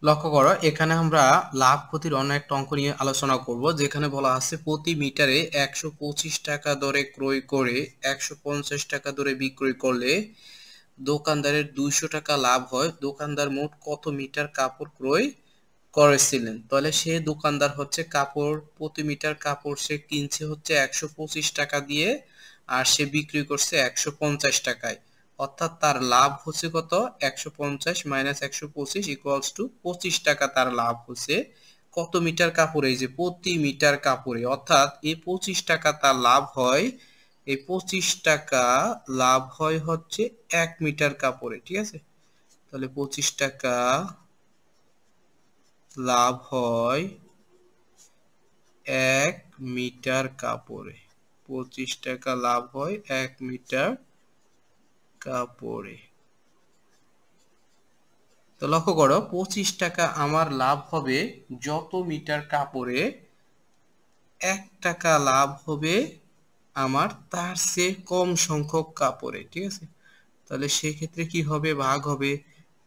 লক্ষ্য করো এখানে আমরা লাভ ক্ষতির অন্য একটা অঙ্ক নিয়ে আলোচনা করব, যেখানে বলা আছে প্রতি মিটারে 125 টাকা দরে ক্রয় করে 150 টাকা দরে বিক্রয় করলে দোকানদারের 200 টাকা লাভ হয়। দোকানদার মোট কত মিটার কাপড় ক্রয় করেছিলেন? তাহলে সে দোকানদার হচ্ছে কাপড়, প্রতি মিটার কাপড় সে কিনছে হচ্ছে 125 টাকা দিয়ে, আর সে বিক্রি করছে 150 টাকায়। অর্থাৎ তার লাভ হচ্ছে কত? 150 মাইনাস 125 ইকুয়ালস টু 25 টাকা তার লাভ হচ্ছে। কত মিটার কাপড়ে? এই যে প্রতি মিটার কাপড়ে, অর্থাৎ এই 25 টাকা তার লাভ হয়। এই 25 টাকা লাভ হয় হচ্ছে 1 মিটার কাপড়ে, ঠিক আছে? তাহলে 25 টাকা লাভ হয় 1 মিটার কাপড়ে। 25 টাকা লাভ হয় 1 মিটার কাপড়ে। তো লক্ষ্য করো 25 টাকা আমার লাভ হবে যত মিটার কাপড়ে, 1 টাকা লাভ হবে আমার তার চেয়ে কম সংখ্যক কাপড়ে, ঠিক আছে? তাহলে সেক্ষেত্রে কি হবে? ভাগ হবে।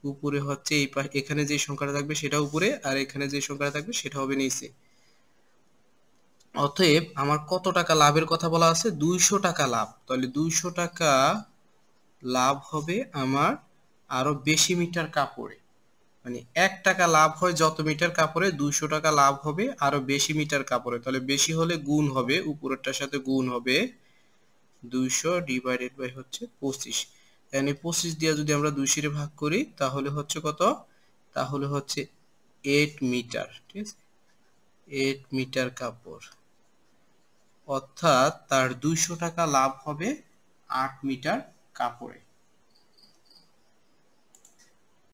উপরে হচ্ছে এখানে যে সংখ্যাটা থাকবে সেটা উপরে, আর এখানে যে সংখ্যাটা থাকবে সেটা হবে নিচে। অতএব আমার কত টাকা লাভের কথা বলা আছে? 200 টাকা লাভ। তাহলে 200 টাকা লাভ হবে আমার আরো বেশি মিটার কাপড়ে। মানে 1 টাকা লাভ হয় যত মিটার কাপড়ে, 200 টাকা লাভ হবে আরো বেশি মিটার কাপড়ে। তাহলে বেশি হলে গুণ হবে, উপরেরটার সাথে গুণ হবে। 200 ডিভাইডেড বাই হচ্ছে 25। এখানে 25 দিয়ে যদি আমরা 200 রে ভাগ করি তাহলে হচ্ছে কত? তাহলে হচ্ছে 8 মিটার, ঠিক আছে? 8 মিটার কাপড়। অর্থাৎ তার 200 টাকা লাভ হবে 8 মিটার কাপড়ে।